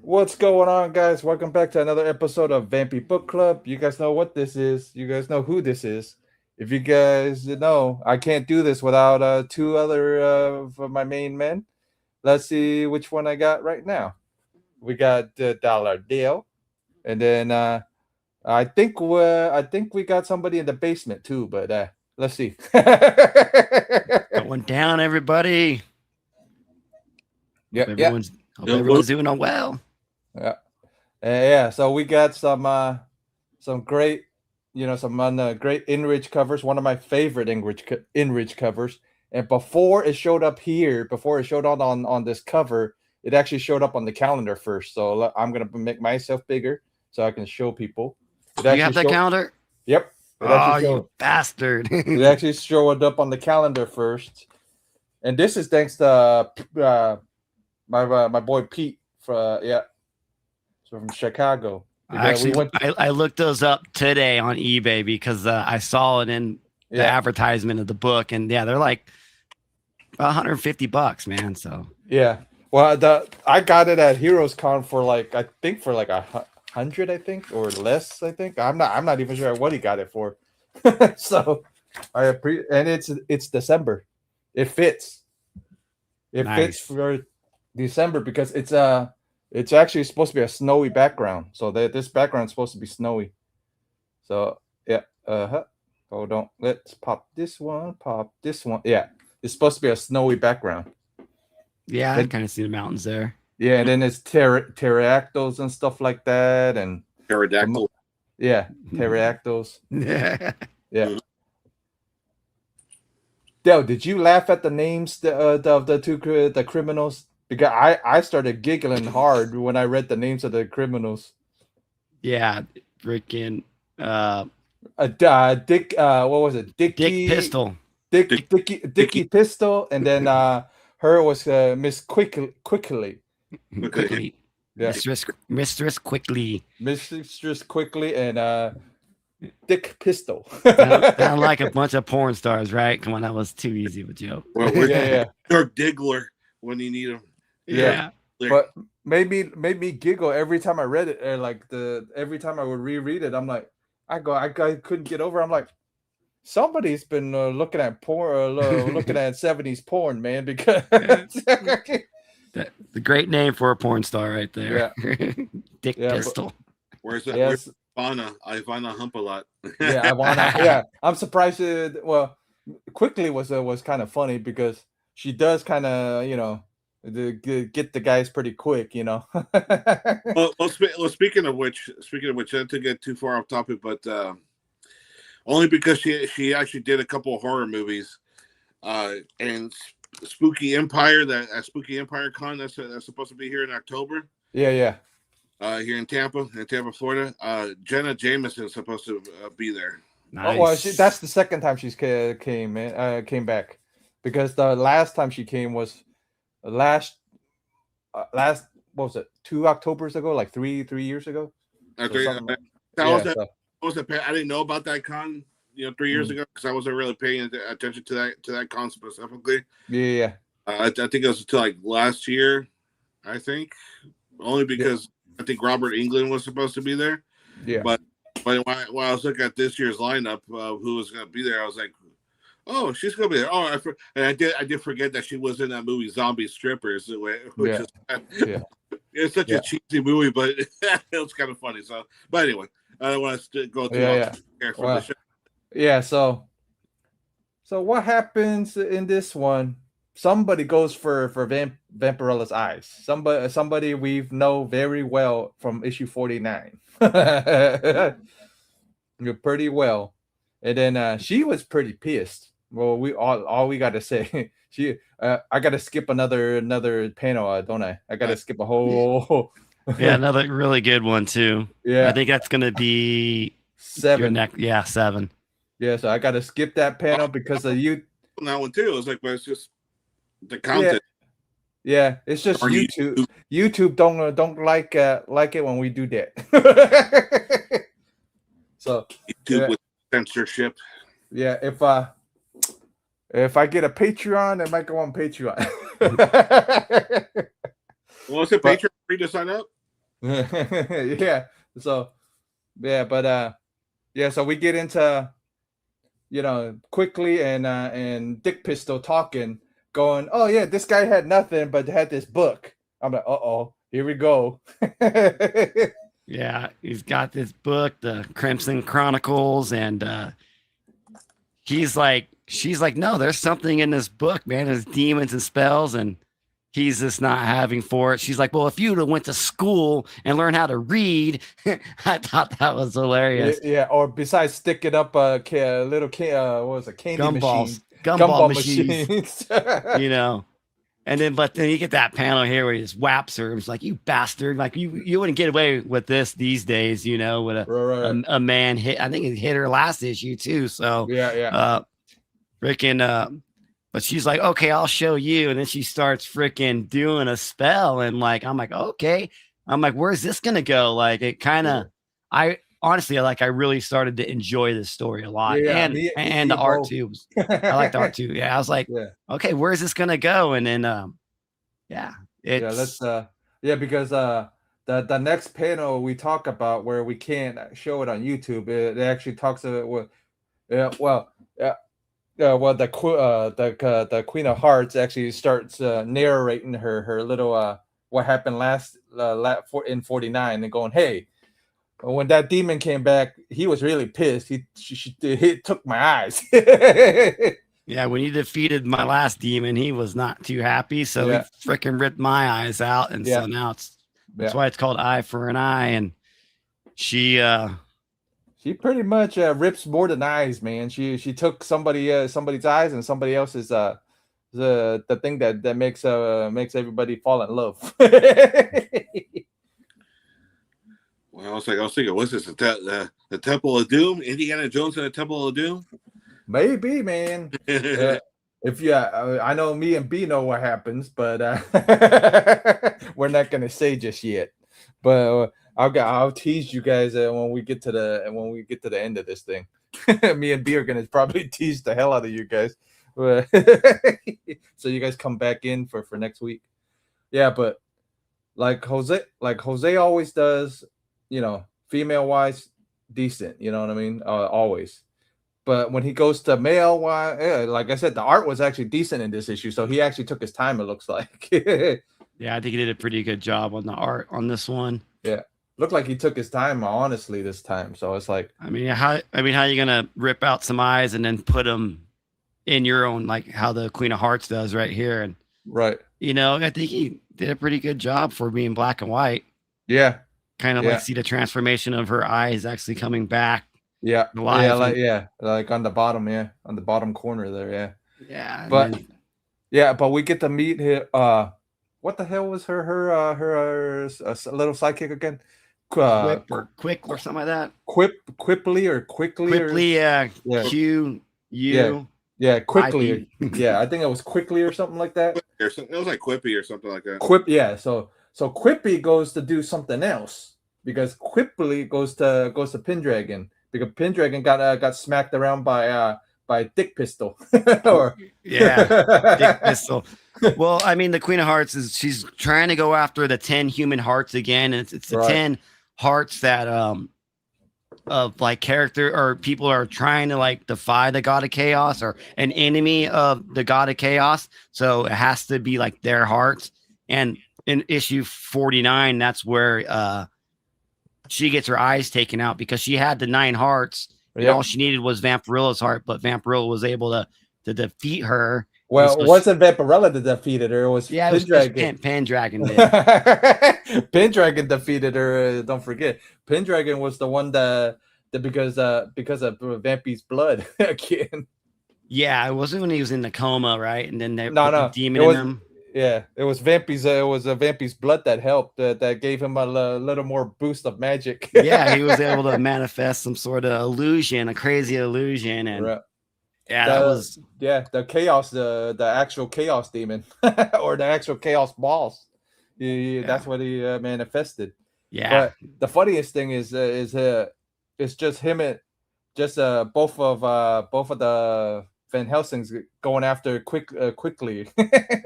What's going on, guys? Welcome back to another episode of Vampy Book Club. You guys know what this is. You guys know who this is. If you guys know, I can't do this without two other of my main men. Let's see which one I got right now. We got Dollar Dale, and then I think we got somebody in the basement too. But let's see. Going down, everybody. Yeah, Hope yeah, everyone's hope everyone's doing well. yeah. Yeah, so we got some great, some great Enrich covers. One of my favorite Enrich covers. And before it showed up here, before it showed on this cover, it actually showed up on the calendar first. So I'm gonna make myself bigger so I can show people. It Do you actually have that showed. calendar? Yep, it Oh, actually you showed. bastard. It actually showed up on the calendar first. And this is thanks to my boy Pete from Chicago. Because we Actually, went. I looked those up today on eBay because I saw it in the Yeah, advertisement of the book, and yeah, they're like $150, man. So yeah. Well, I got it at Heroes Con for like $100, I think, or less. I think I'm not even sure what he got it for. So and it's December. It fits. It fits nice. for December because it's actually supposed to be a snowy background. So this background is supposed to be snowy. So yeah. Hold on. Let's pop this one. Pop this one. Yeah. It's supposed to be a snowy background. Yeah, I And kind of see the mountains there. yeah, and then it's pterodactyls and stuff like that, and Pterodactyl. yeah, pterodactyls. Yeah. Yeah. Dale, did you laugh at the names of the the criminals? Because I started giggling hard when I read the names of the criminals. Yeah, freaking Dick, what was it? Dick Pistol. Dicky Pistol, and then her was Miss Quickly. Quickly. Yeah, Mistress Quickly. Mistress Quickly, and Dick Pistol. Sound like a bunch of porn stars, right? Come on, that was too easy of a joke. Well, we're Yeah. Dirk Diggler when you need him. Yeah. But made me giggle every time I read it. Every time I would reread it, I'm like, I couldn't get over. I'm like, somebody's been looking at porn, looking at 70s porn, man. Because The great name for a porn star right there. Dick Yeah, Pistol. Where's that? yes, Where's Ivana Hump a lot. yeah, I wanna. Yeah, I'm surprised. Well, quickly was kind of funny because she does kind of get the guys pretty quick, Well, speaking of which, not to get too far off topic, but only because she actually did a couple of horror movies, and Spooky Empire, that Spooky Empire Con that's supposed to be here in October. Yeah. Here in Tampa, Florida. Jenna Jameson is supposed to be there. Nice. Oh, well, that's the second time she's came back, because the last time she came was last what was it, 2 Octobers ago, like three years ago. I didn't know about that con, 3 years ago, because I wasn't really paying attention to that con specifically. Yeah. I think it was until like last year, I think, only because I think Robert England was supposed to be there. Yeah. But when I was looking at this year's lineup, who was going to be there, I was like, oh, she's going to be there. Oh, I did forget that she was in that movie Zombie Strippers, which is it's such a cheesy movie, but it was kind of funny. So, but anyway, I don't want to go too long for the show. Yeah. So what happens in this one? Somebody goes for Vampirella's eyes. Somebody we know very well from issue 49. Pretty well. And then she was pretty pissed. Well, we got to say, I got to skip another panel, don't I? I got to skip a whole. Yeah, another really good one too. Yeah, I think that's gonna be 7. Yeah, 7. Yeah, so I got to skip that panel because of you. That one too. It was like, but it's just the content. Yeah, it's just YouTube. YouTube don't like it when we do that. So YouTube with censorship. Yeah, if I get a Patreon, it might go on Patreon. Well, is it Patreon free to sign up? Yeah. So yeah, but yeah, so we get into quickly and Dick Pistol talking, going, oh yeah, this guy had nothing but had this book. I'm like, uh-oh, here we go. Yeah, he's got this book, the Crimson Chronicles, and she's like, no, there's something in this book, man. There's demons and spells, and he's just not having for it. She's like, well, if you'd have went to school and learned how to read, I thought that was hilarious. Yeah, or besides sticking up a little what was it, candy machine, gumball machines, machines. And but then you get that panel here where he just whaps her. It's like, you bastard! Like you wouldn't get away with this these days, with Right. a man hit. I think he hit her last issue too. So yeah. Freaking. But she's like, okay, I'll show you. And then she starts freaking doing a spell. And I'm like, okay. I'm like, where's this going to go? Like, it kind of, I honestly, I really started to enjoy this story a lot. Yeah, and the art too. I like the art too. Yeah. I was like, okay, where's this going to go? And then, because the next panel we talk about where we can't show it on YouTube, it actually talks about the Queen of Hearts actually starts narrating her little what happened in 49 and going, hey, when that demon came back, he was really pissed. He took my eyes. Yeah, when he defeated my last demon, he was not too happy. So he freaking ripped my eyes out. And so now that's why it's called Eye for an Eye. And she pretty much rips more than eyes, man. She took somebody's eyes and somebody else's the thing that makes everybody fall in love. Well, I was thinking, what's this? The Temple of Doom? Indiana Jones and the Temple of Doom? Maybe, man. I know me and B know what happens, but we're not gonna say just yet. But I'll tease you guys when we get to the end of this thing. Me and B are gonna probably tease the hell out of you guys, so you guys come back in for next week. Yeah, but like Jose always does, female wise, decent. You know what I mean? Always. But when he goes to male, like I said, the art was actually decent in this issue, so he actually took his time. It looks like. Yeah, I think he did a pretty good job on the art on this one. Yeah, looked like he took his time, honestly, this time. So it's like, how are you gonna rip out some eyes and then put them in your own, like how the Queen of Hearts does right here? And right, I think he did a pretty good job for being black and white. Yeah, kind of like see the transformation of her eyes actually coming back. Yeah, like on the bottom, on the bottom corner there, but we get to meet here. What the hell was her little sidekick again? Quick or something like that. Quickly, quickly. I think it was quickly or something like that. It was like Quippy or something like that. So Quippy goes to do something else because Quickly goes to Pendragon. Because Pendragon got smacked around by Dick Pistol. Dick Pistol. Well, the Queen of Hearts she's trying to go after the 10 human hearts again, and it's the 10 hearts that of like character or people are trying to like defy the god of chaos or an enemy of the god of chaos. So it has to be like their hearts. And in issue 49, that's where she gets her eyes taken out because she had the 9 hearts. And all she needed was Vampirella's heart, but Vampirella was able to defeat her. Well, it wasn't Vampirella that defeated her. It was Pendragon. Pendragon did. Pendragon defeated her. Don't forget, Pendragon was the one that because of Vampy's blood again. Yeah, it wasn't when he was in the coma, right? And then they put the demon in him. Yeah, it was Vampy's. It was Vampy's blood that helped. That gave him a little more boost of magic. Yeah, he was able to manifest some sort of illusion, a crazy illusion, and that was the chaos, the actual chaos demon, or the actual chaos boss. That's what he manifested. Yeah. But the funniest thing is just him and just both of the Van Helsing's going after quickly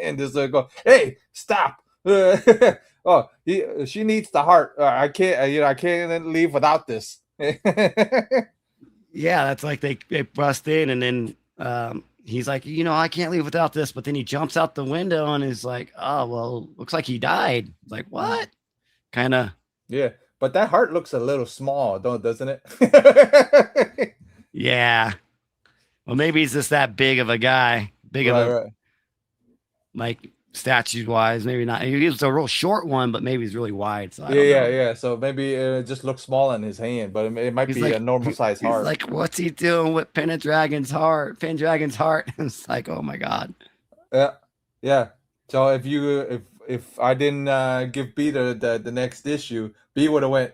and just go, hey, stop, Oh, she needs the heart. I can't, I can't leave without this. Yeah, that's like they bust in, and then he's like, I can't leave without this. But then he jumps out the window and is like, oh, well, looks like he died. Like, what? Kind of. Yeah, but that heart looks a little small, doesn't it? Yeah. Well, maybe he's just that big of a guy, like statue wise. Maybe not. He was a real short one, but maybe he's really wide. So yeah. So maybe it just looks small in his hand, but it might be a normal size heart. Like, what's he doing with Pendragon's heart? Pendragon's heart. It's like, oh my god. Yeah. So if I didn't give B the next issue, B would have went,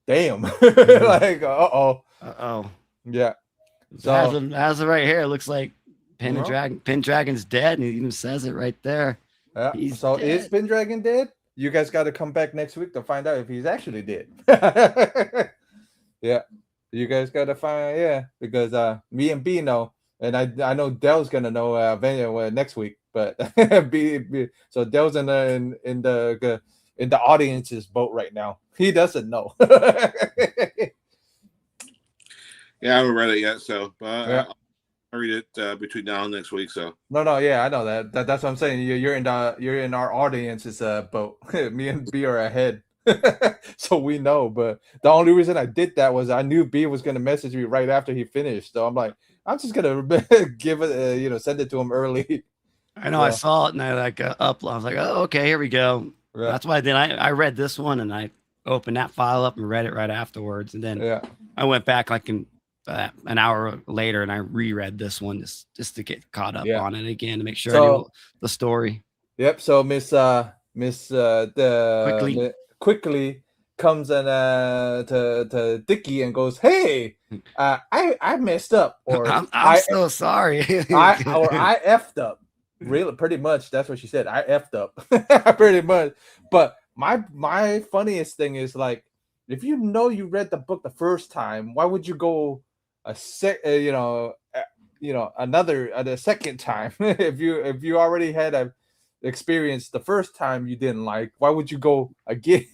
damn. Like, uh-oh. Yeah. So as of right here, it looks like Pendragon's dead, and he even says it right there. Yeah. So dead. Is Pendragon dead? You guys got to come back next week to find out if he's actually dead. Yeah. You guys got to find, because me and B know, and I know Dell's gonna know next week, but B so Dell's in the audience's boat right now. He doesn't know. Yeah, I haven't read it yet, so I'll read it between now and next week. So no, yeah, I know that's what I'm saying. You're in our audience's boat. Me and B are ahead, so we know. But the only reason I did that was I knew B was gonna message me right after he finished. So I'm like, I'm just gonna give it, send it to him early. I know. I saw it and I upload. I was like, oh, okay, here we go. Yeah. That's why then I read this one and I opened that file up and read it right afterwards, and then I went back like an hour later and I reread this one just to get caught up on it again to make sure I knew the story. Yep. So Miss quickly comes in to Dickie and goes, "Hey, I messed up, or I'm so sorry, I effed up." Really, pretty much that's what she said. I effed up, pretty much. But my funniest thing is, like, if you read the book the first time, why would you go the second time? if you already had a experience the first time you didn't like, why would you go again?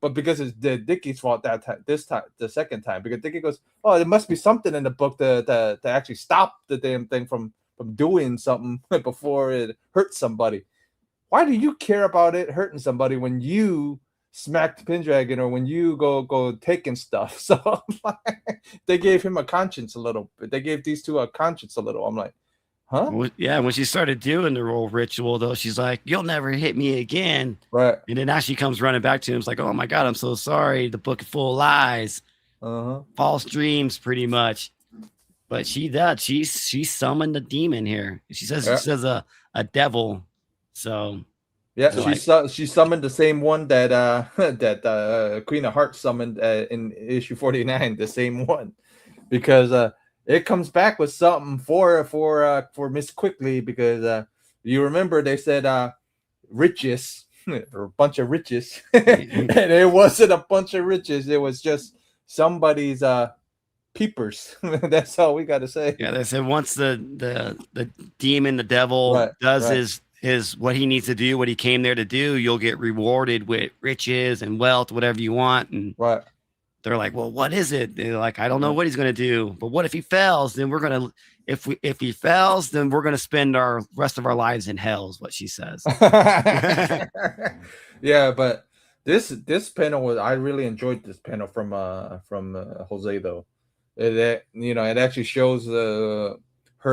But because it's Dickie's fault the second time, because Dickie goes, oh, there must be something in the book to actually stop the damn thing from doing something before it hurts somebody. Why do you care about it hurting somebody when you smacked Pendragon or when you go taking stuff? So they gave him a conscience a little bit. They gave these two a conscience a little. I'm like, huh? Well, yeah, when she started doing the whole ritual, though, she's like, you'll never hit me again. Right. And then now she comes running back to him. It's like, oh my God, I'm so sorry. The book is full of lies. False dreams, pretty much. But she does. She summoned a demon here. She says a devil. So she summoned the same one that Queen of Hearts summoned in issue 49, the same one, because it comes back with something for Miss Quickly, because you remember they said riches or a bunch of riches, and it wasn't a bunch of riches. It was just somebody's peepers. That's all we got to say. Yeah, they said once the demon, the devil, does his what he needs to do, what he came there to do, you'll get rewarded with riches and wealth, whatever you want. And they're like, well, what is it? They're like, I don't know what he's going to do, but what if he fails? Then we're going to, if he fails, then we're going to spend our rest of our lives in hell, is what she says. Yeah, but this panel I really enjoyed this panel from Jose, though. It actually shows her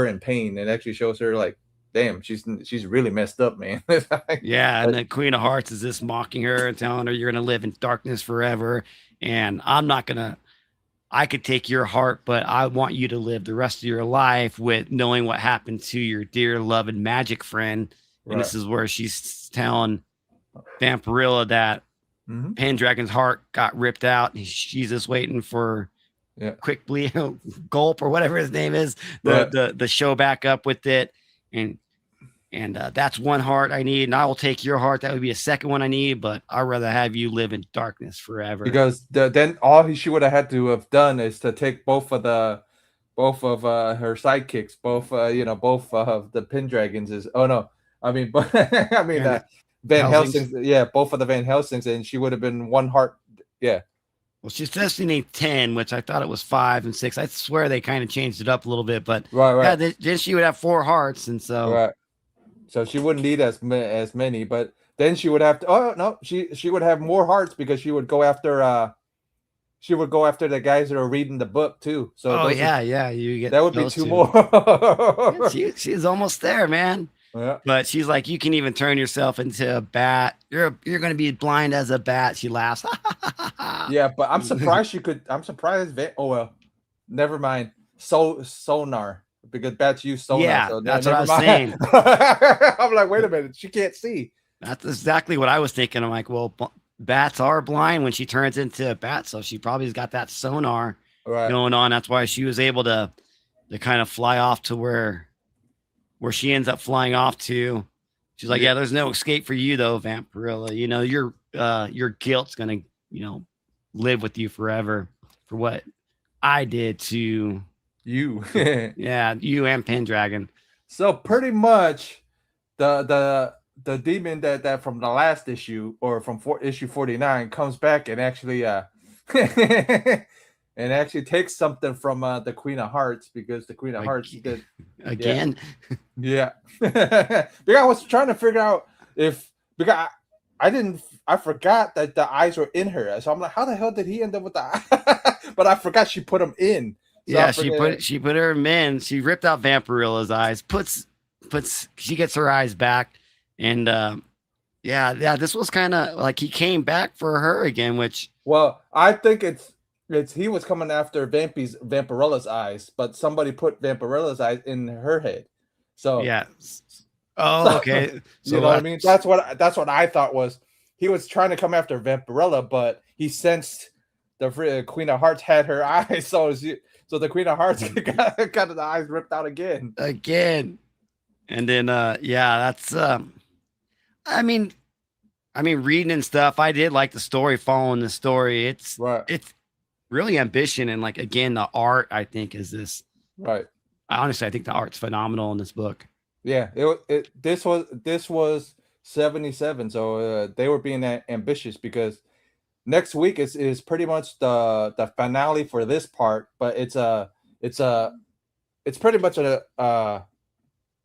in pain. It actually shows her like, damn, she's really messed up, man. Yeah, and the Queen of Hearts is just mocking her and telling her you're gonna live in darkness forever, and I could take your heart, but I want you to live the rest of your life with knowing what happened to your dear loved magic friend. And this is where she's telling Vampirella that Pendragon's heart got ripped out, and she's just waiting for Quickly Gulp or whatever his name is, the show back up with it, and that's one heart I need, and I will take your heart. That would be a second one I need, but I'd rather have you live in darkness forever. Because then all she would have had to have done is to take both of her sidekicks, both of the Pendragons. I mean, but I mean, Van Helsing's, yeah, both of the Van Helsings, and she would have been one heart. Yeah. Well, she's Destiny 10, which I thought it was 5 and 6. I swear they kind of changed it up a little bit, but right. Yeah, then she would have 4 hearts, and so right. So she wouldn't need as many, but then she would have to. Oh no, she would have more hearts because she would go after the guys that are reading the book too. So you get that would be 2 more. She's almost there, man. Yeah. But she's like, you can even turn yourself into a bat. You're going to be blind as a bat. She laughs. Yeah, but I'm surprised I'm surprised. Oh well, never mind. Sonar, because bats use sonar. Yeah, so that's what I was saying. I'm like, wait a minute, she can't see. That's exactly what I was thinking. I'm like, well, bats are blind when she turns into a bat, so she probably's got that sonar going on. That's why she was able to kind of fly off to where she ends up flying off to. She's like, yeah, there's no escape for you though, Vampirella. You know, your guilt's gonna, live with you forever for what I did to you. Yeah, you and Pendragon. So pretty much the demon that from the last issue or from issue 49 comes back and actually and actually takes something from the Queen of Hearts, because the Queen of Hearts did again. Yeah. Because I was trying to figure out because I forgot that the eyes were in her. So I'm like, how the hell did he end up with the eye? But I forgot she put them in. So yeah, she put her in. She ripped out Vampirella's eyes, she gets her eyes back, and this was kind of like he came back for her again, which, well, I think it's he was coming after Vampirella's eyes, but somebody put Vampirella's eyes in her head. So yeah. Oh, okay. So you know what I mean? That's what I thought was he was trying to come after Vampirella, but he sensed the Queen of Hearts had her eyes, so the Queen of Hearts got the eyes ripped out again. And then that's I mean reading and stuff, I did like the story, following the story. It's really ambition, and like, again, the art, I think, is this right. Honestly, I think the art's phenomenal in this book. Yeah, this was 77, so they were being ambitious, because next week is pretty much the finale for this part, but it's pretty much a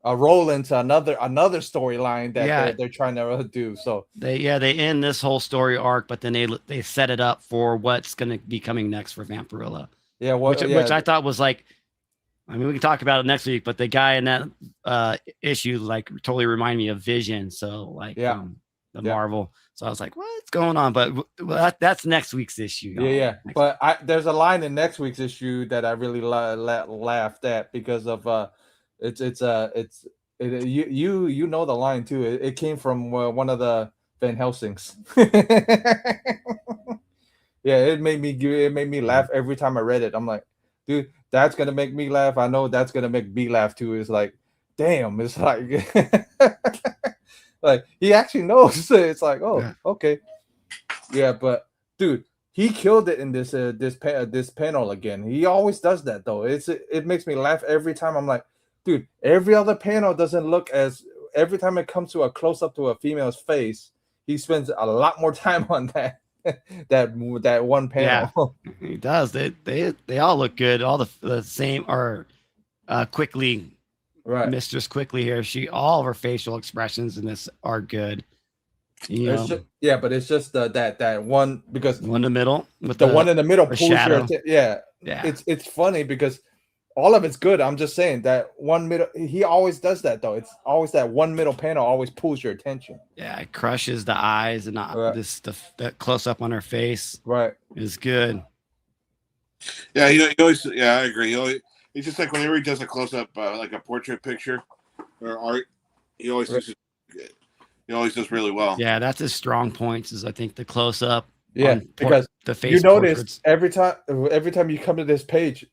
roll into another storyline that they're trying to do. So they end this whole story arc, but then they set it up for what's going to be coming next for Vampirella. Yeah, which I thought was like, I mean, we can talk about it next week, but the guy in that issue like totally reminded me of Vision. So like, Marvel. So I was like, what's going on? But that's next week's issue. Yeah. But there's a line in next week's issue that I really laughed at, because of you know the line too. It came from one of the Van Helsings. Yeah, it made me laugh every time I read it. I'm like, dude, that's gonna make me laugh. I know that's gonna make me laugh too. It's like, damn, it's like like he actually knows. It's like, oh, okay. Yeah, but dude, he killed it in this panel again. He always does that though. It makes me laugh every time. I'm like, dude, every other panel doesn't look as, every time it comes to a close up to a female's face, he spends a lot more time on that that one panel. Yeah, he does. They all look good. All the same are Quickly, right? Mistress Quickly here. All of her facial expressions in this are good. But it's just that one, because one in the middle with the one in the middle pulls shadow. Yeah. It's funny because all of it's good. I'm just saying that one middle, he always does that though. It's always that one middle panel always pulls your attention. Yeah, it crushes the eyes, and that close up on her face. Right, is good. Yeah, he always. Yeah, I agree. It's just like whenever he does a close up, like a portrait picture or art, he always does really well. Yeah, that's his strong points. Is I think the close up. Yeah, because the face. You notice every time you come to this page,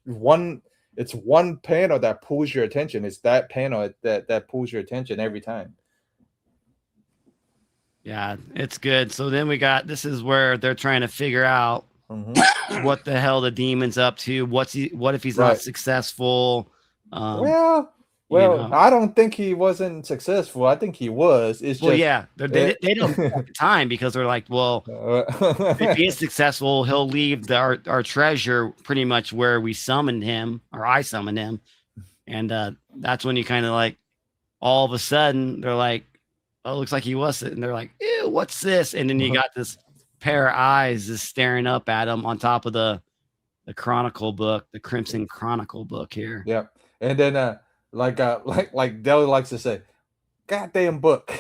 it's one panel that pulls your attention. It's that panel that pulls your attention every time. Yeah, it's good. So then this is where they're trying to figure out what the hell the demon's up to. What if he's not successful? Well, Well, I don't think he wasn't successful. I think he was. It's well, just yeah, they don't at the time because they're like, well, if he is successful, he'll leave our treasure pretty much where we summoned him, or I summoned him, and that's when you kind of like, all of a sudden they're like, oh, looks like he was, and they're like, ew, what's this? And then you got this pair of eyes just staring up at him on top of the Chronicle book, the Crimson Chronicle book here. Yeah, and then like Deli likes to say, "Goddamn book."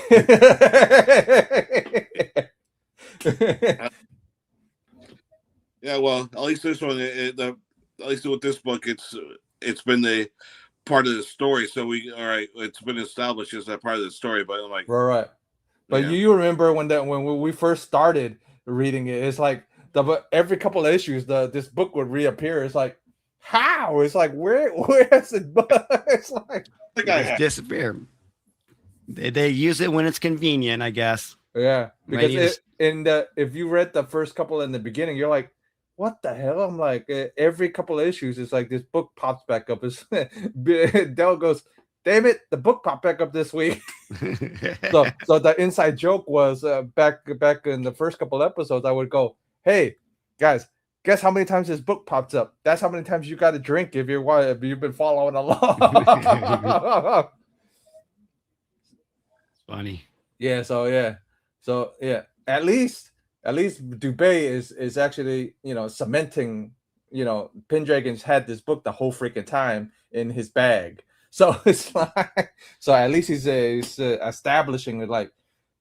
Yeah, well, at least this one, at least with this book, it's been the part of the story. So it's been established as that part of the story. But I'm like, right. But you remember when we first started reading it, it's like every couple of issues, this book would reappear. It's like, how? It's like, where's it? It's like it disappear. They use it when it's convenient, I guess. Yeah, because if you read the first couple in the beginning, you're like, what the hell? I'm like, every couple of issues, it's like this book pops back up. Del goes, damn it, the book popped back up this week. so the inside joke was back in the first couple episodes, I would go, hey guys, guess how many times this book pops up? That's how many times you got to drink if you've been following along. Funny. Yeah. So yeah. At least Dubé is actually, cementing, Pendragon's had this book the whole freaking time in his bag. So it's like, so at least he's establishing it, like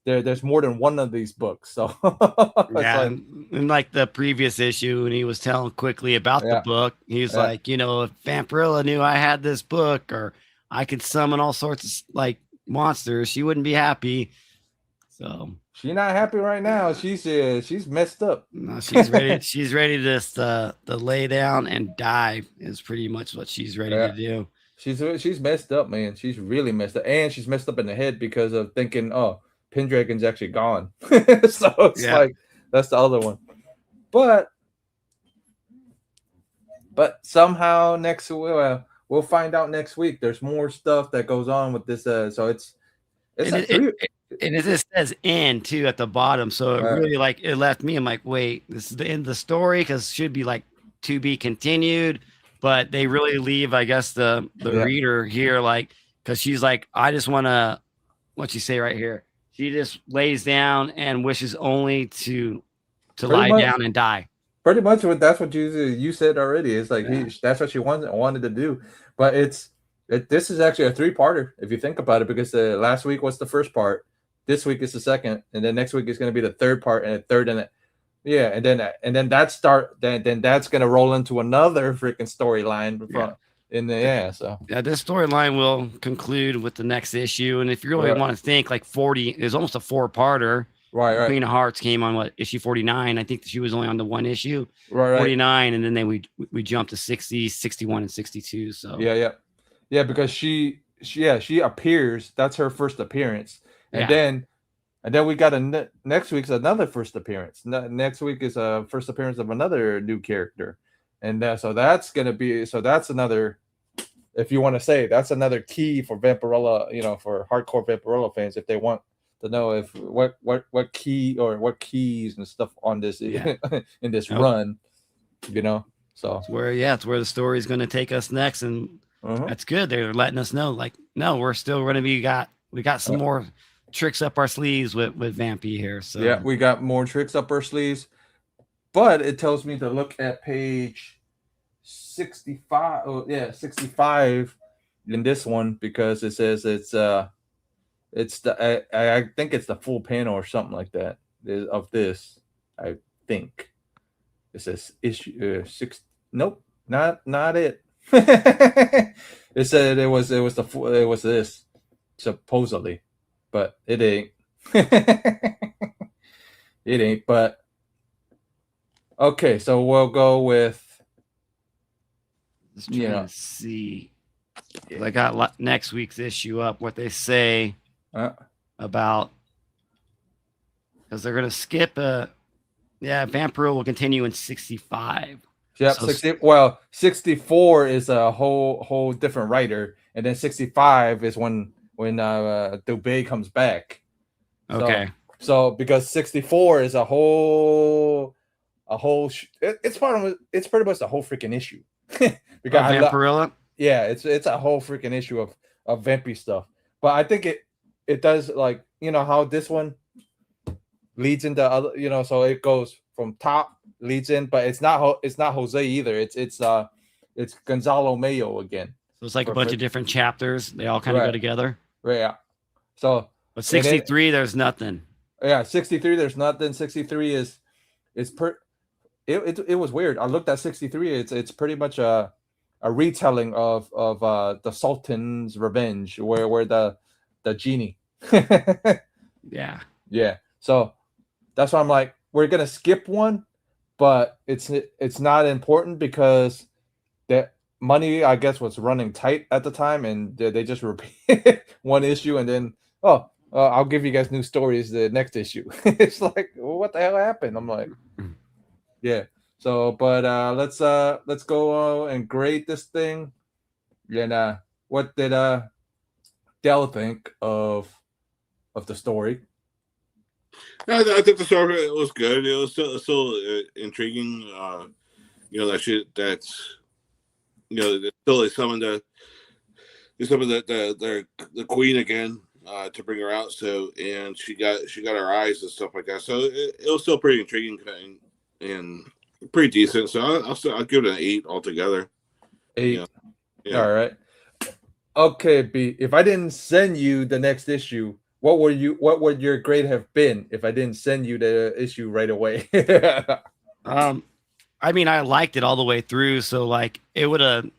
there's more than one of these books. So yeah, and like the previous issue, and he was telling quickly about the book. He's like, if Vampirella knew I had this book, or I could summon all sorts of like monsters, she wouldn't be happy. So she's not happy right now. She's messed up. No, she's ready. She's ready to lay down and die. Is pretty much what she's ready to do. She's messed up, man. She's really messed up, and she's messed up in the head because of thinking, oh, Pendragon's actually gone. So it's like that's the other one. But somehow we'll find out next week. There's more stuff that goes on with this. So it's and it just says end too at the bottom. So it really it left me. I'm like, wait, this is the end of the story, because it should be like to be continued. But they really leave, I guess, the reader here, like, because she's like, I just want to, what you say right here. She just lays down and wishes only to lie down and die. Pretty much that's what you said already. It's like that's what she wanted to do. But this is actually a 3-parter if you think about it, because last week was the first part, this week is the second, and then next week is going to be the third part, and the third, and then that's gonna roll into another freaking storyline this storyline will conclude with the next issue. And if you really want to think, like 40 is almost a 4-parter. Right. Queen of Hearts came on issue 49. I think she was only on the one issue. 49, and then we jumped to 60, 61, and 62. So yeah, because she appears. That's her first appearance, and then we got next week's another first appearance. Next week is a first appearance of another new character, and so that's another, if you want to say, that's another key for Vampirella, for hardcore Vampirella fans, if they want to know if what key or what keys and stuff on this in this run, so it's where the story is going to take us next, and that's good. They're letting us know, like, no, we're still going to we got some more tricks up our sleeves with Vampy here. So we got more tricks up our sleeves, but it tells me to look at page 65. 65 in this one, because it says it's I think it's the full panel or something like that of this. I think it says issue 6. Nope, not it. It said it was this, supposedly, but it ain't. It ain't. But okay, so we'll go with. Let's see. I got next week's issue up. What they say about, because they're gonna skip Vampirella will continue in 65. Yep, So, 64 is a whole different writer, and then 65 is when Dubé comes back. Okay. So because 64 is it's pretty much the whole freaking issue. Because Vampirella? Yeah, it's a whole freaking issue of vampy stuff. But I think it does, like, how this one leads into other, so it goes from top, leads in, but it's not Jose either. It's Gonzalo Mayo again. So it's like a bunch of different chapters. They all kind of go together. Right. Yeah. So but 63, there's nothing. Yeah, 63, there's nothing. 63 is it was weird. I looked at 63. It's pretty much a retelling of the Sultan's Revenge, where the genie. Yeah. So that's why I'm like, we're gonna skip one, but it's not important because that money, I guess, was running tight at the time, and they just repeat one issue, and then I'll give you guys new stories the next issue. It's like, what the hell happened? I'm like, yeah. So, but let's go and grade this thing. And what did Dell think of the story? I think the story was good. It was still intriguing. That's still they summoned the queen again to bring her out. So, and she got her eyes and stuff like that. So it was still pretty intriguing and pretty decent. So I'll give it an 8 altogether. 8. Yeah. All right. Okay, B. If I didn't send you the next issue, what would your grade have been if I didn't send you the issue right away? I mean, I liked it all the way through, so like it would have.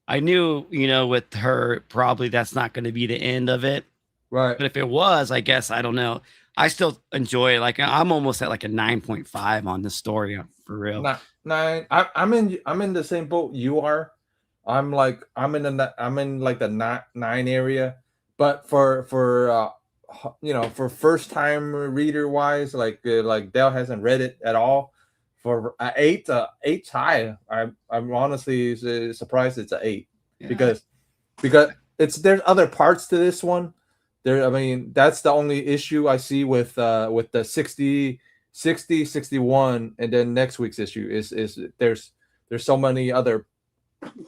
I knew, with her, probably that's not going to be the end of it, right? But if it was, I guess, I don't know. I still enjoy it. Like I'm almost at like a 9.5 on the story, for real. 9. I'm in the same boat you are. I'm in like the 9 area. But for first time reader wise, like Dell hasn't read it at all. For 8, 8's high. I'm honestly surprised it's an 8 because there's other parts to this one. I mean, that's the only issue I see with the 60, 61, and then next week's issue is there's so many other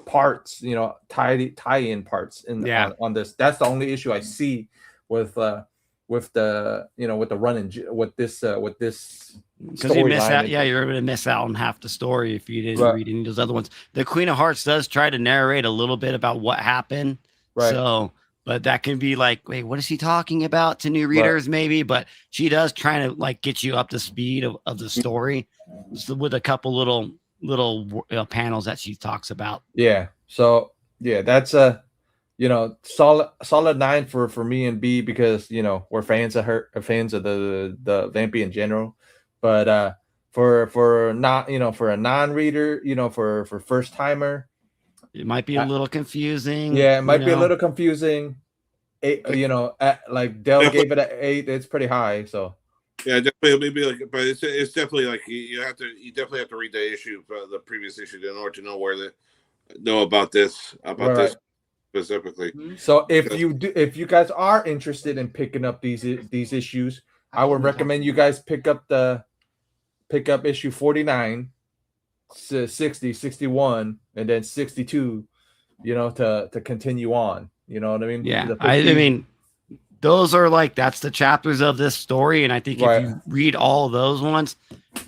parts, tie-in parts on this. That's the only issue I see with the run-in with this because you miss out. Yeah, you're going to miss out on half the story if you didn't read any of those other ones. The Queen of Hearts does try to narrate a little bit about what happened, so but that can be like, wait, what is she talking about to new readers, maybe? But she does try to like get you up to speed of the story, so with a couple little panels that she talks about. Yeah. So yeah, that's a solid 9 for me and B, because we're fans of her, fans of the Vampy in general. But for not for a non-reader, for first timer, it might be a little confusing. Yeah, it might be a little confusing. 8, like Dell gave it an 8. It's pretty high. So yeah, definitely maybe but it's definitely like you definitely have to read the issue, the previous issue, in order to know about this this specifically. So if you guys are interested in picking up these issues, I would recommend you guys pick up issue 49, 60, 61, and then 62, to continue on. You know what I mean? Yeah. I mean, those are like, that's the chapters of this story. And I think if you read all of those ones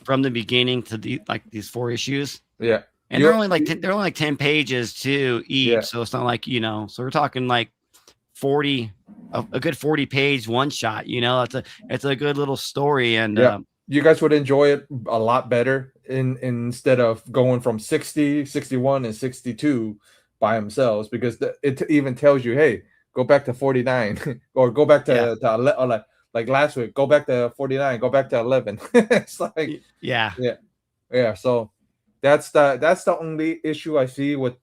from the beginning to these 4 issues. Yeah. And they're only like 10 pages too each. Yeah. So it's not like, so we're talking like 40, a good 40 page one shot, it's a good little story. And you guys would enjoy it a lot better instead of going from 60, 61, and 62 by themselves, because it even tells you, hey, go back to 49 or go back to like last week, go back to 49, go back to 11. It's like yeah. So that's the only issue I see with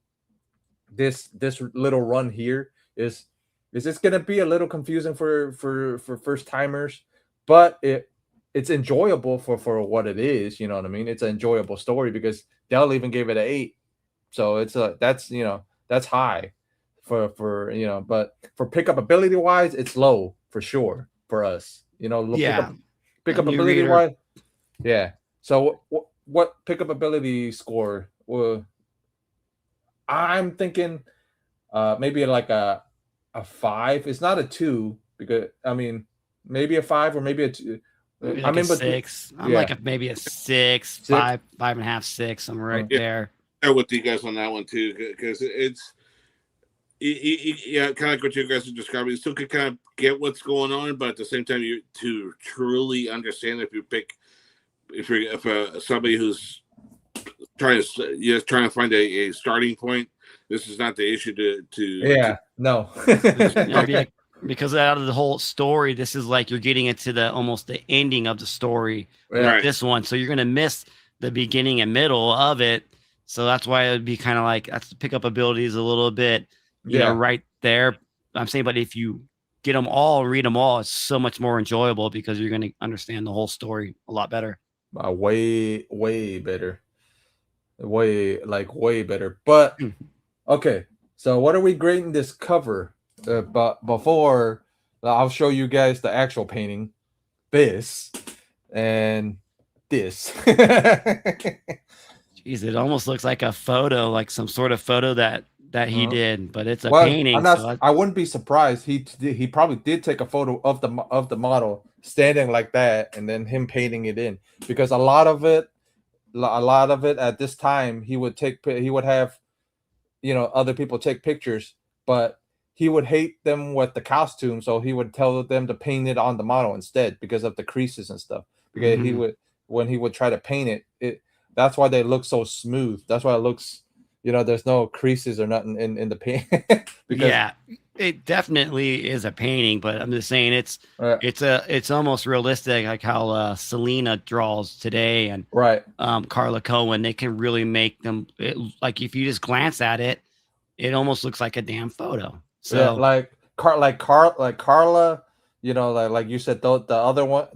this little run here is it's gonna be a little confusing for first timers, but it's enjoyable for what it is. You know what I mean? It's an enjoyable story because Dell even gave it an 8, so it's that's high. for but for pickup ability wise, it's low for sure for us. Pickup ability wise, yeah. So what pickup ability score? Well, I'm thinking maybe like a 5. It's not a 2 because I mean maybe a 5 or maybe a 2. Maybe like a 6. I'm like maybe a 6, 5, 5.5, 6. I'm right there. I'm with you guys on that one too, because it's kind of like what you guys are describing. You still can kind of get what's going on, but at the same time, you to truly understand if you're somebody who's trying to find a starting point. This is not the issue no. Because out of the whole story, this is like you're getting into almost the ending of the story with this one. So you're going to miss the beginning and middle of it. So that's why it would be kind of like that's the pickup abilities a little bit, you know, right there. I'm saying, but if you get them all, read them all, it's so much more enjoyable because you're going to understand the whole story a lot better. Way better. Way better. But okay, so what are we grading this cover? But before I'll show you guys the actual painting, this and this. Jeez, it almost looks like a photo, like some sort of photo that he did, but it's a painting. I wouldn't be surprised. He probably did take a photo of the model standing like that, and then him painting it in, because a lot of it at this time he would have other people take pictures, but he would hate them with the costume, so he would tell them to paint it on the model instead because of the creases and stuff. Because when he would try to paint it, that's why they look so smooth. That's why it looks, there's no creases or nothing in the paint. Because it definitely is a painting, but I'm just saying it's almost realistic, like how Selena draws today, and Carla Cohen. They can really make them like if you just glance at it, it almost looks like a damn photo. So like Carla, like you said, the other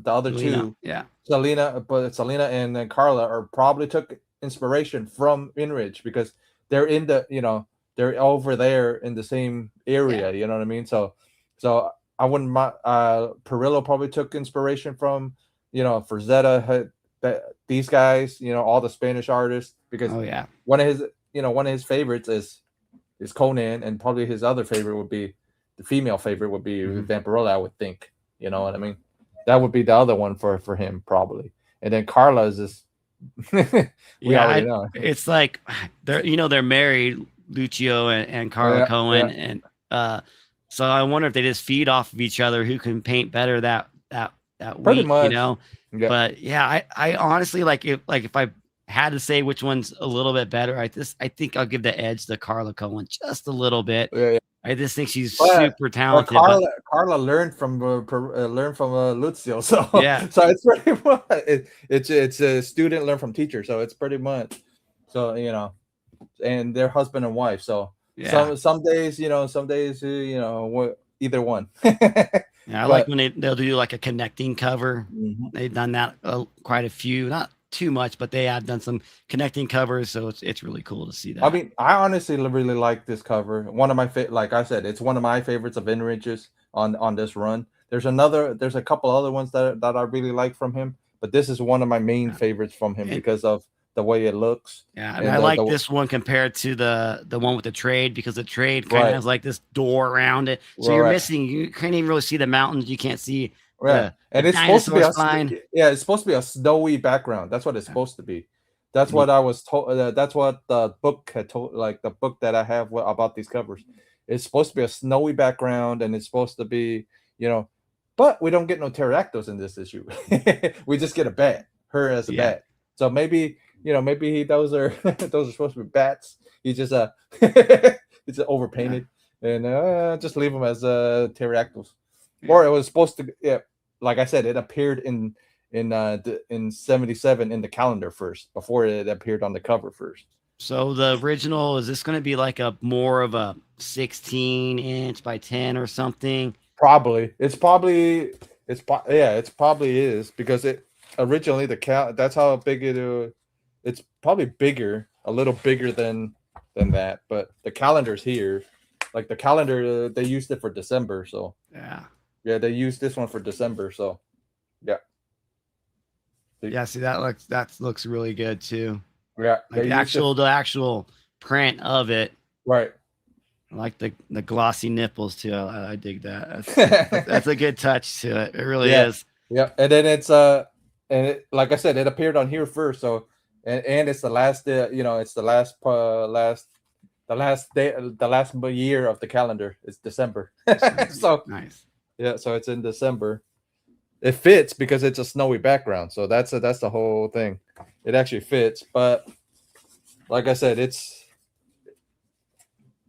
Selena, two, Selena and then Carla are probably took inspiration from Inridge because they're in they're over there in the same area. You know what I mean? So I wouldn't mind. Perillo probably took inspiration from Frazetta, these guys, all the Spanish artists, because one of his favorites is Conan, and probably his other favorite would be the female favorite would be Vampirella, I would think. You know what I mean? That would be the other one for him probably. And then Carla is just we already know. It's like they're married, Lucio and Carla Cohen, and so I wonder if they just feed off of each other who can paint better that pretty week, much. But I honestly if I had to say which one's a little bit better, I think I'll give the edge to Carla Cohen just a little bit. I just think she's super talented. Carla learned from Lucio, so so it's pretty much it's a student learn from teacher, so it's pretty much and they're husband and wife. So some days either one. I like when they'll do like a connecting cover. They've done that quite a few, not too much, but they have done some connecting covers, so it's really cool to see that. I mean, I honestly really like this cover. One of my like I said, it's one of my favorites of Inridge's on this run. There's a couple other ones that I really like from him, but this is one of my main favorites from him because of the way it looks. And I like this one compared to the one with the trade, because the trade kind of has like this door around it, so you're missing. You can't even really see the mountains. You can't see. And it's supposed to be it's supposed to be a snowy background. That's what it's supposed to be. That's what I was told. That's what the book had told. Like the book that I have about these covers, it's supposed to be a snowy background, and it's supposed to be, but we don't get no pterodactyls in this issue. We just get a bat, her as a bat. So maybe those are supposed to be bats. He just it's overpainted, and just leave them as pterodactyls. Or it was supposed to, like I said, it appeared in 77 in the calendar first, before it appeared on the cover first. So the original, is this going to be like a more of a 16-inch by 10 or something? Probably. It probably is, because it originally that's how big it's probably bigger, a little bigger than that, but the calendar's here. like the calendar, they used it for December. So yeah, they used this one for December. So yeah. See, that looks really good too. Yeah, like the actual print of it. Right. I like the glossy nipples too. I dig that. That's a good touch to it. It really is. Yeah, and then it's like I said, it appeared on here first. So and it's the last day. It's the last day, the last year of the calendar. It's December. So nice. Yeah, so it's in December. It fits because it's a snowy background. So that's the whole thing. It actually fits, but like I said, it's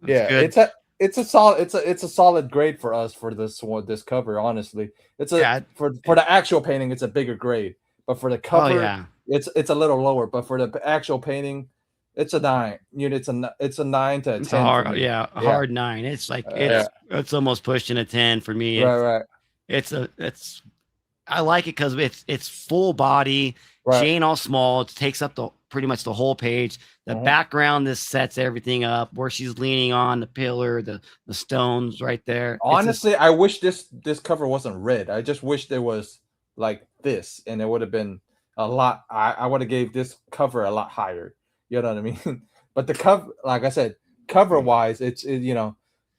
good. It's a solid grade for us for this cover. Honestly, for the actual painting, it's a bigger grade, but for the cover, it's a little lower. But for the actual painting, it's a 9. It's a 9 to a 10. A hard 9. It's like it's almost pushing a 10 for me. Right. I like it because it's full body. Right. She ain't all small. It takes up pretty much the whole page. The background, this sets everything up where she's leaning on the pillar, the stones right there. Honestly, I wish this cover wasn't red. I just wish there was like this, and it would have been a lot. I would have gave this cover a lot higher. You know what I mean? But the cover, like I said, cover wise,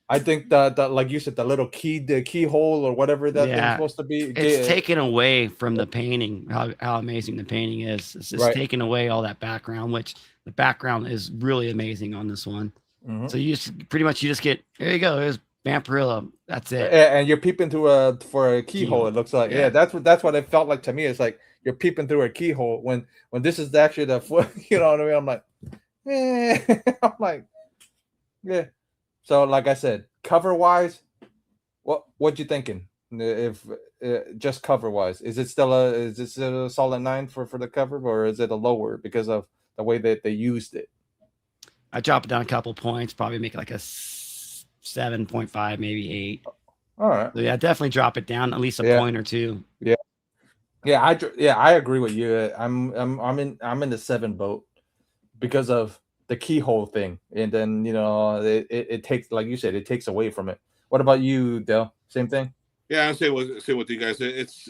I think that like you said, the keyhole or whatever that thing's supposed to be. It's taken away from the painting. How amazing the painting is. It's just taking away all that background, which the background is really amazing on this one. So you just get, there you go. There's Vampirella. That's it. And you're peeping through for a keyhole. It looks like that's what it felt like to me. It's like you're peeping through a keyhole when this is actually the foot. You know what I mean? I'm like, I'm like, yeah. So, like I said, cover wise, what you thinking? If just cover wise, is it still a solid 9 for the cover, or is it a lower because of the way that they used it? I drop it down a couple points, probably make it like a 7.5, maybe 8. All right. So definitely drop it down at least a point or 2. Yeah, I agree with you. I'm in the 7 boat because of the keyhole thing, and then it takes, like you said, it takes away from it. What about you, Del? Same thing? Yeah, I say with you guys. It's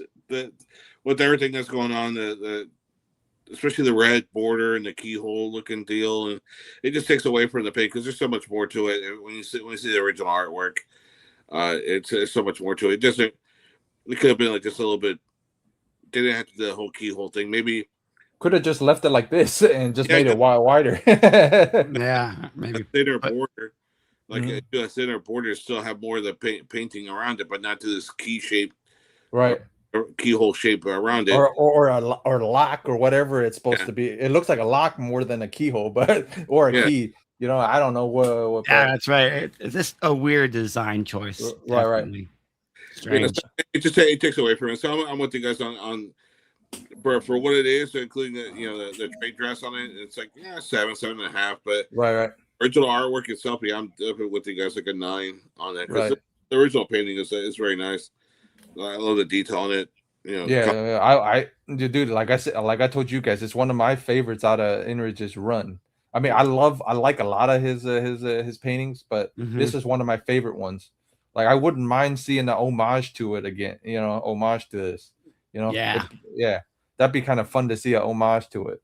with everything that's going on, the especially the red border and the keyhole looking deal, and it just takes away from the paint because there's so much more to it. When you see the original artwork, it's so much more to it. It could have been like just a little bit. They didn't have to do the whole keyhole thing. Maybe could have just left it like this and just made it wider. Maybe thinner border, like a thinner border, still have more of the painting around it, but not to this key shape, right? Or keyhole shape around it, or a lock or whatever it's supposed to be. It looks like a lock more than a keyhole, but or a key. I don't know what. That's right. It's just a weird design choice. Right. Strange. It takes away from it. So I'm with you guys on. For what it is, including the trade dress on it, it's like 7.5. But right. Original artwork itself, I'm definitely with you guys like a 9 on that because the original painting is very nice. I love the detail on it. I dude, like I said, like I told you guys, it's one of my favorites out of Inridge's run. I mean, I like a lot of his paintings, but this is one of my favorite ones. Like I wouldn't mind seeing the homage to it again. Homage to this. That'd be kind of fun to see a homage to it.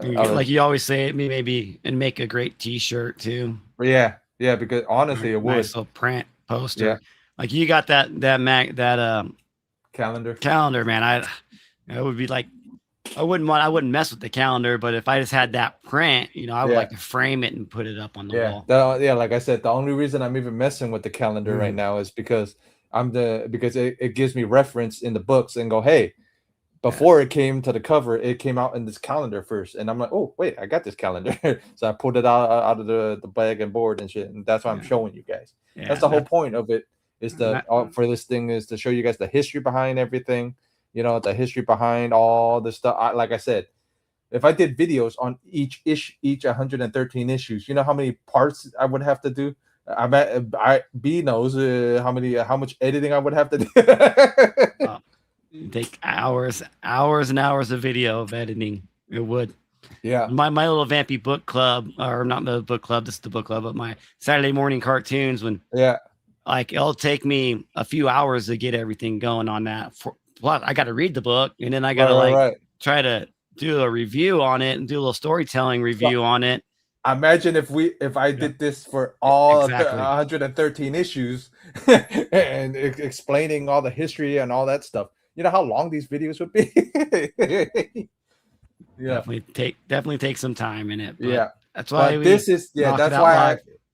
Like you always say, maybe and make a great T-shirt too. Yeah, because honestly, it would. Nice little print poster. Yeah. Like you got that calendar, man. I would be like, I wouldn't mess with the calendar, but if I just had that print, I would like to frame it and put it up on the wall. Like I said, the only reason I'm even messing with the calendar right now is because it gives me reference in the books and go, hey, before it came to the cover, it came out in this calendar first, and I'm like, oh wait, I got this calendar. So I pulled it out of the bag and board and shit, and that's why I'm showing you guys. That's the whole point of it, is for this thing is to show you guys the history behind everything, the history behind all the stuff. Like I said, if I did videos on each 113 issues, you know how many parts I would have to do. B knows how much editing I would have to do. Take hours and hours of video of editing. It would. Yeah. My little Vampy book club, or not the book club, this is the book club, but my Saturday morning cartoons, when like it'll take me a few hours to get everything going on that. Plus, I got to read the book, and then I got to try to do a review on it and do a little storytelling review on it. Imagine if I did this for all 113 issues and explaining all the history and all that stuff. You know how long these videos would be? Definitely take some time in it. But that's why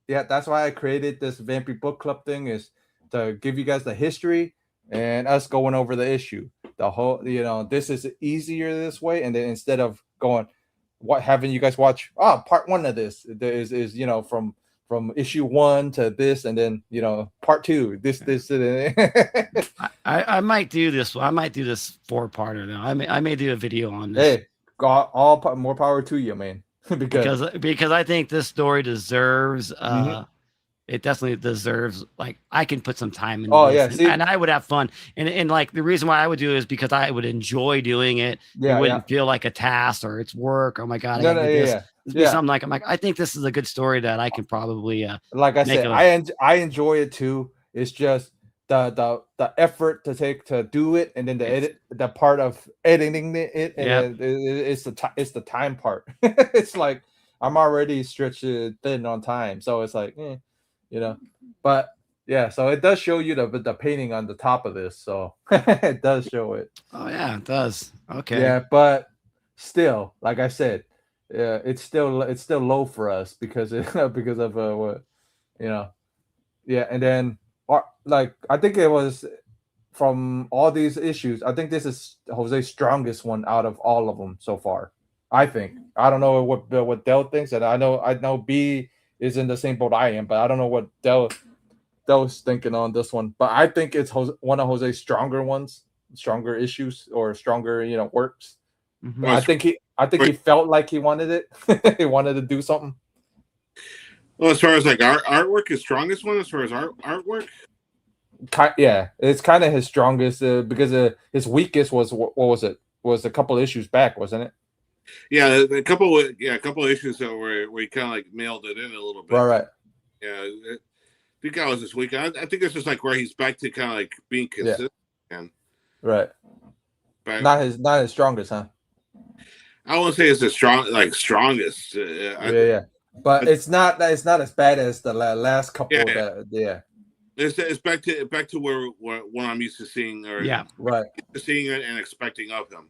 that's why I created this Vampy book club thing, is to give you guys the history and us going over the issue. The whole, this is easier this way, and then instead of going, having you guys watch part 1 of this is from issue 1 to this, and then part 2 this. I might do this. I might do this 4-parter though. I may do a video on this. Hey, more power to you, man. because I think this story deserves it definitely deserves, like, I can put some time into this, and I would have fun, and like the reason why I would do it is because I would enjoy doing it. It wouldn't feel like a task or it's work. Oh my god, It'd be something like, I think this is a good story that I can probably like I said, I enjoy it too. It's just the effort to take to do it, and then the part of editing it, and it's the time part. It's like I'm already stretched thin on time, so it's like but so it does show you the painting on the top of this, so it does show it. Oh yeah, it does. Okay. But still, like I said, it's still low for us because of what and then like I think it was, from all these issues, I think this is Jose's strongest one out of all of them so far. I think. I don't know what Del thinks, and I know B is in the same boat I am, but I don't know what Del's thinking on this one. But I think it's one of Jose's stronger issues, or stronger works. Mm-hmm. I think he felt like he wanted it. He wanted to do something. Well, as far as like artwork, his strongest one, as far as artwork. It's kind of his strongest, because his weakest was what was it? Was a couple issues back, wasn't it? Yeah, a couple of issues that where he kind of like mailed it in a little bit. Right. Yeah, I think that was this week. I think it's just like where he's back to kind of like being consistent. Right. Not his strongest, huh? I won't say it's the strongest. But it's not as bad as the last couple. It's back to where what I'm used to seeing, or seeing it and expecting of him.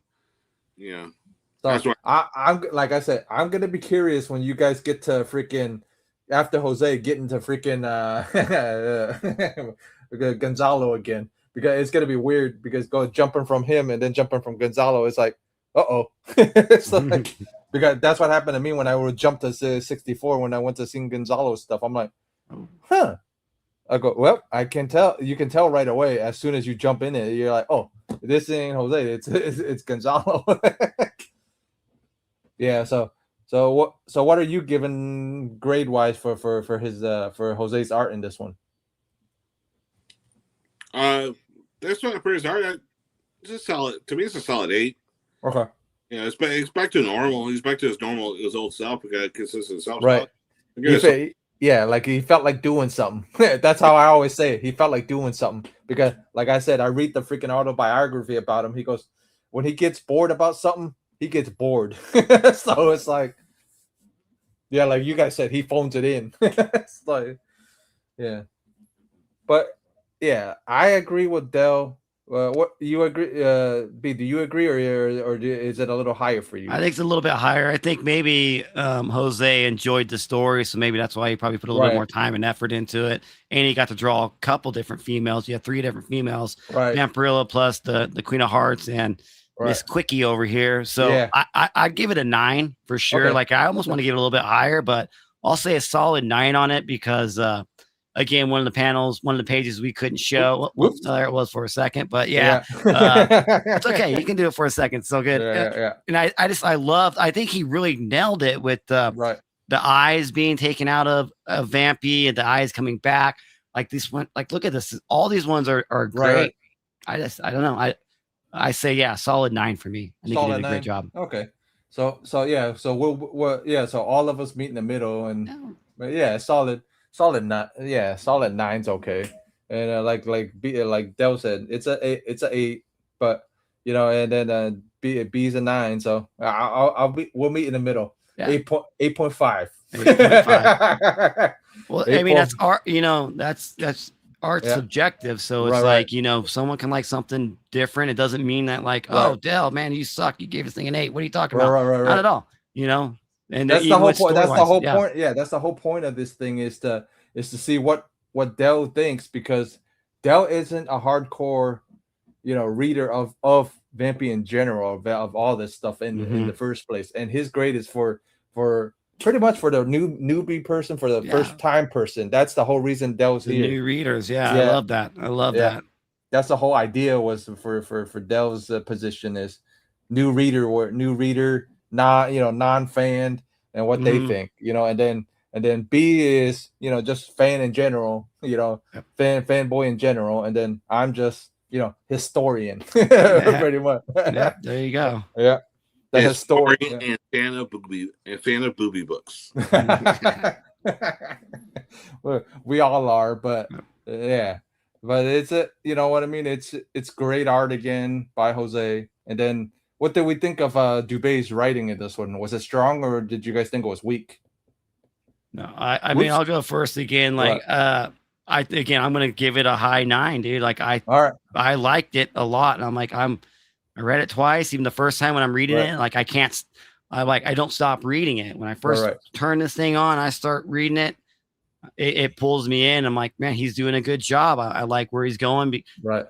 Yeah. So I'm like I said, I'm gonna be curious when you guys get to freaking after Jose getting to freaking Gonzalo again, because it's gonna be weird, because jumping from him and then jumping from Gonzalo, it's like, it's like, because that's what happened to me when I would jump to 64 when I went to see Gonzalo's stuff. I'm like, I go, well, I can tell. You can tell right away as soon as you jump in it. You're like, oh, this ain't Jose. It's Gonzalo. So what are you giving grade wise for Jose's art in this one? This one for his art, it's a solid. To me, it's a solid 8. Okay. Yeah, it's back to normal. He's back to his old self. Consistent self. Right. Like he felt like doing something. That's how I always say it. He felt like doing something, because, like I said, I read the freaking autobiography about him. He goes, when he gets bored about something, he gets bored. So it's like, like you guys said, he phones it in. It's like, but I agree with Del. What you agree? B, do you agree, or is it a little higher for you? I think it's a little bit higher. I think maybe Jose enjoyed the story, so maybe that's why he probably put a little bit more time and effort into it. And he got to draw a couple different females. You have 3 different females, Vampirella plus the Queen of Hearts and Miss Quickie over here. So I'd give it a 9 for sure. Okay. Like, I almost want to give it a little bit higher, but I'll say a solid 9 on it, because again, one of the pages we couldn't show. There it was for a second, but it's okay. You can do it for a second. So good. And I think he really nailed it with the eyes being taken out of Vampy and the eyes coming back. Like this one, like, look at this. All these ones are great. I don't know. I say, solid 9 for me. I think he did a great job. Okay. So yeah, so we'll yeah, so all of us meet in the middle, and but yeah, solid nine, yeah, solid nine's okay. And like Del said, it's a 8, but you know, and then B's a 9, so we'll meet in the middle. Yeah. 8.5. 8.5. Well, I mean, that's 8. art, you know, that's art's Yeah. subjective. So it's Right, like, right. you know, someone can like something different. It doesn't mean that like, Right. oh, Dell, man, you suck. You gave this thing an 8. What are you talking Right, about? right, right, Not right. at all, you know? And That's the even whole with point. story That's the wise, whole yeah. point. Yeah, that's the whole point of this thing is to see what Dell thinks, because Dell isn't a hardcore, you know, reader of Vampy in general, of all this stuff in the first place. And his grade is for pretty much for the newbie person, for the first time person. That's the whole reason Dell's The here. new readers, yeah, I love that. I love that. That's the whole idea, was for Dell's position is new reader, or new reader, non-fan, and what they think, you know. And then B is, you know, just fan in general, you know, fanboy in general. And then I'm just, you know, historian, pretty much. Yeah, there you go. Yeah, the historian and fan of booby books. We all are, but yeah, but it's you know what I mean. It's great art again by Jose. And then what did we think of Dubé's writing in this one? Was it strong, or did you guys think it was weak? No, I mean, I'll go first again. Like, I'm gonna give it a high 9, dude. Like I liked it a lot, and I'm like, I read it twice. Even the first time when I'm reading it, like I don't stop reading it. When I first turn this thing on, I start reading it. It pulls me in. I'm like, man, he's doing a good job. I like where he's going.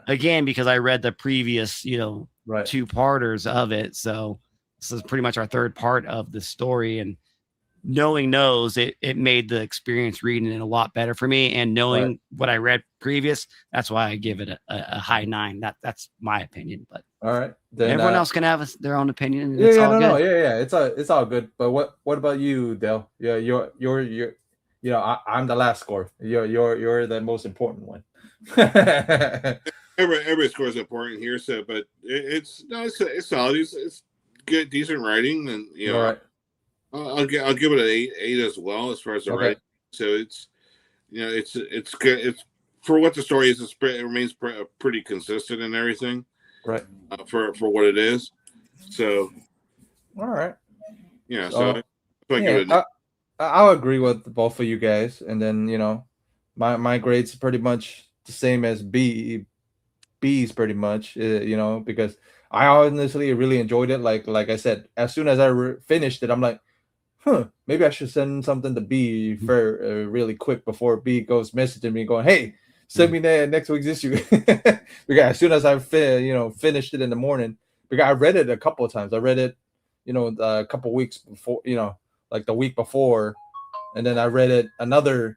Again, because I read the previous, you know, 2-parters of it. So this is pretty much our 3rd part of the story. And knowing those, it made the experience reading it a lot better for me. And knowing what I read previous, that's why I give it a high 9. That's my opinion. But all right, then everyone else can have their own opinion. Yeah, it's all good. But what about you, Del? Yeah, you're you know, I'm the last score. You're the most important one. Every score is important here, so but it's solid. It's good, decent writing, and you know, I'll give it an 8 as well as far as the writing. So it's, you know, it's good. It's for what the story is. It remains pretty consistent and everything. Right. For what it is. So. All right. Yeah. So I give it. I'll agree with both of you guys, and then, you know, my grade's pretty much the same as B's, pretty much, you know, because I honestly really enjoyed it. Like I said, as soon as I finished it, I'm like, maybe I should send something to B for really quick before B goes messaging me going, hey, send me that next week's issue. Because as soon as I finished it in the morning, because I read it a couple of times. I read it, you know, a couple of weeks before, you know, like the week before, and then I read it another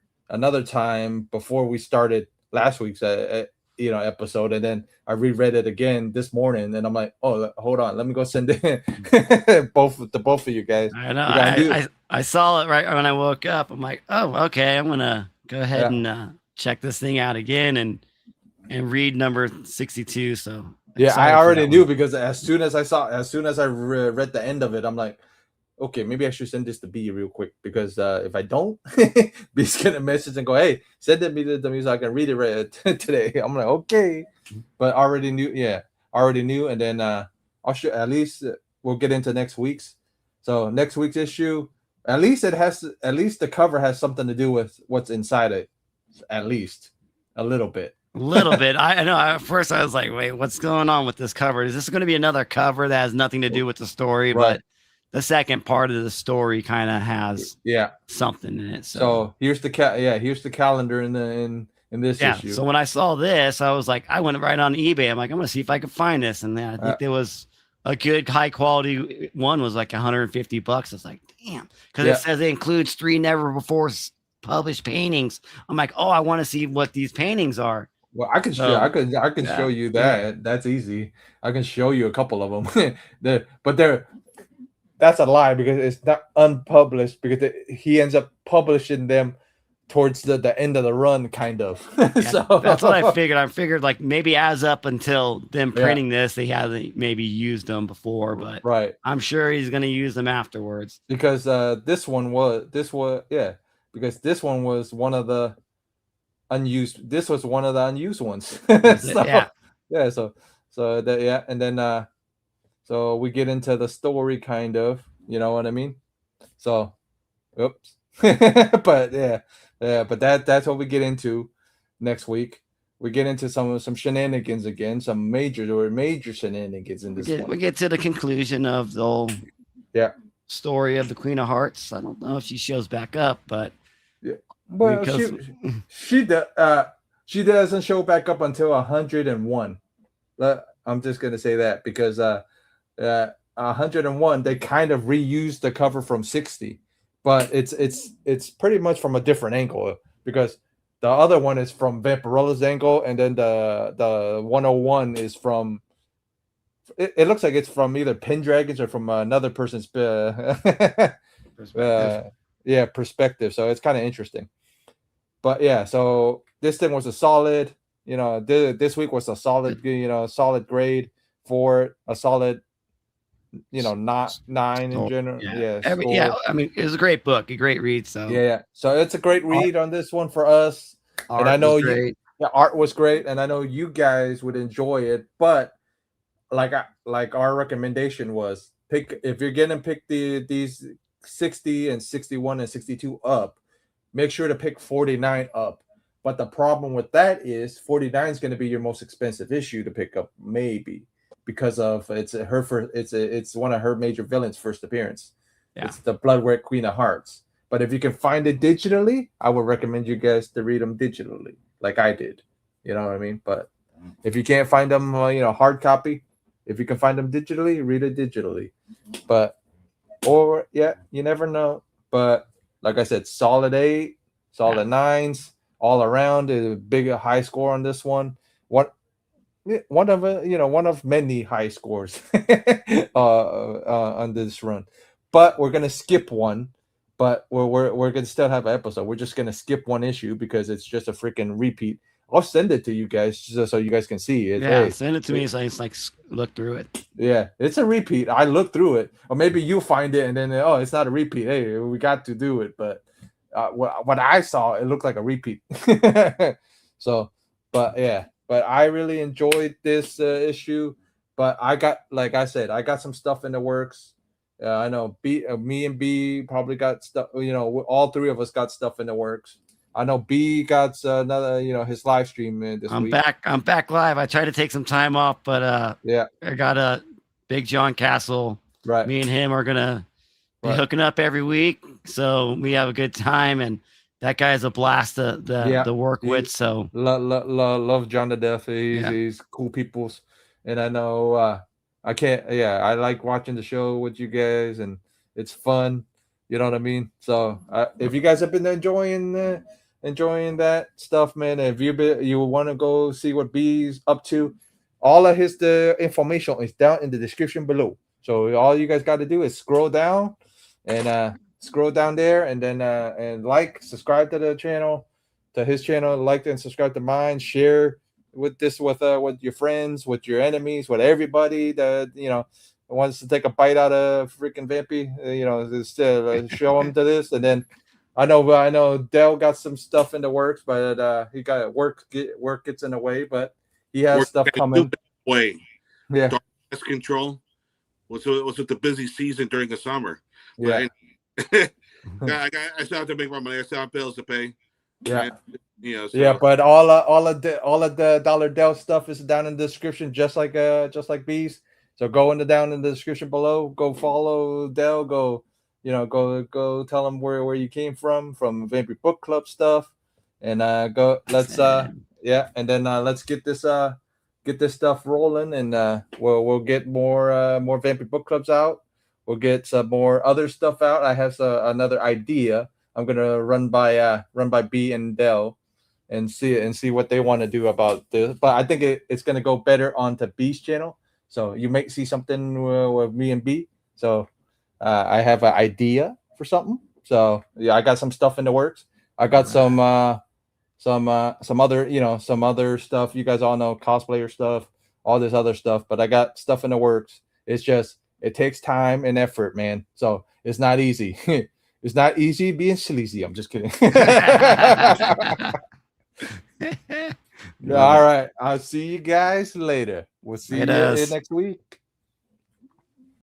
time before we started last week's episode, and then I reread it again this morning, and I'm like, oh, hold on, let me go send it both of you guys. I know. I saw it right when I woke up. I'm like, oh, okay, I'm gonna go ahead and check this thing out again and read number 62. So yeah, I already knew, because as soon as I read the end of it, I'm like, okay, maybe I should send this to B real quick, because if I don't, B's gonna message and go, hey, send it to me so I can read it today. I'm like, okay, but already knew. And then I'll show, at least we'll get into next week's. So next week's issue, at least the cover has something to do with what's inside it, at least a little bit. I know. At first, I was like, wait, what's going on with this cover? Is this going to be another cover that has nothing to do with the story? But the second part of the story kind of has something in it. So here's the calendar in this issue. So when I saw this, I was like, I went right on eBay. I'm like, I'm gonna see if I can find this, and then I think there was a good high quality one, was like $150. I was like, damn, because it says it includes 3 never before published paintings. I'm like, oh, I want to see what these paintings are. Well, I can show you that. Yeah. That's easy. I can show you a couple of them. That's a lie, because it's not unpublished, because he ends up publishing them towards the end of the run, kind of. Yeah, So that's what I figured. I figured like maybe as up until them printing this, they haven't maybe used them before, but right, I'm sure he's going to use them afterwards. because this one because this one was one of the unused. This was one of the unused ones. So, yeah. And then so we get into the story, kind of. You know what I mean? So, oops. But but that's what we get into next week. We get into some shenanigans again, some major shenanigans in this one. We get to the conclusion of the whole story of the Queen of Hearts. I don't know if she shows back up, but well, she doesn't show back up until 101. I'm just gonna say that because 101 they kind of reused the cover from 60, but it's pretty much from a different angle because the other one is from Vampirella's angle, and then the 101 is from. It looks like it's from either Pendragon's or from another person's perspective. Perspective. So it's kind of interesting. But yeah, so this thing was a solid. This week was a solid. Solid grade for it. A solid. Not 9 in general. I mean, it was a great book, a great read. So so it's a great read on this one for us. And I know art was great, and I know you guys would enjoy it. But like our recommendation was, if you're gonna pick these 60 and 61 and 62 up, make sure to pick 49 up. But the problem with that is 49 is going to be your most expensive issue to pick up, maybe, because of it's one of her major villains' first appearance. It's the Bloodwork Queen of Hearts. But if you can find it digitally, I would recommend you guys to read them digitally, like I did. You know what I mean? But if you can't find them, hard copy, if you can find them digitally, read it digitally. But you never know. But like I said, solid 8, solid 9s all around. A big high score on this one. One of many high scores on this run. But we're gonna skip one. But we're gonna still have an episode. We're just gonna skip one issue because it's just a freaking repeat. I'll send it to you guys so you guys can see it. Yeah, send it to me so I can look through it. Yeah, it's a repeat. I looked through it, or maybe you find it and then it's not a repeat. Hey, we got to do it, but what I saw, it looked like a repeat. So, but I really enjoyed this issue. But like I said, I got some stuff in the works. I know me and B probably got stuff. All three of us got stuff in the works. I know B got another, his live stream this week. I'm back live. I tried to take some time off, but I got a Big John Castle. Right. Me and him are gonna be hooking up every week, so we have a good time. And that guy's a blast to work with. So love John to death. He's cool peoples, and I know I like watching the show with you guys, and it's fun. You know what I mean? So if you guys have been enjoying that stuff, man, if you want to go see what B's up to, all of the information is down in the description below. So all you guys got to do is scroll down and scroll down there, and then and subscribe to the channel, to his channel, like and subscribe to mine, share with your friends, with your enemies, with everybody that wants to take a bite out of freaking Vampy, show them to this. And then I know Dell got some stuff in the works, but he got work gets in the way, but he has stuff coming. Yeah, Darkness Control was with the busy season during the summer. Yeah, I still have to make my money. I still have bills to pay. Yeah. And, but all of the Dollar Dell stuff is down in the description, just like B's. So go down in the description below. Go follow Dell. Go tell them where you came from Vampire Book Club stuff, and let's and then let's get this stuff rolling, and we'll get more Vampire Book Clubs out. We'll get some more other stuff out. I have another idea. I'm gonna run by B and Dell and see what they want to do about this. But I think it's gonna go better onto B's channel. So you may see something with me and B. So I have an idea for something. So I got some stuff in the works. I got some other, some other stuff. You guys all know cosplayer stuff, all this other stuff, but I got stuff in the works. It's just, it takes time and effort, man. So it's not easy. It's not easy being sleazy. I'm just kidding. All right. I'll see you guys later. We'll see you next week.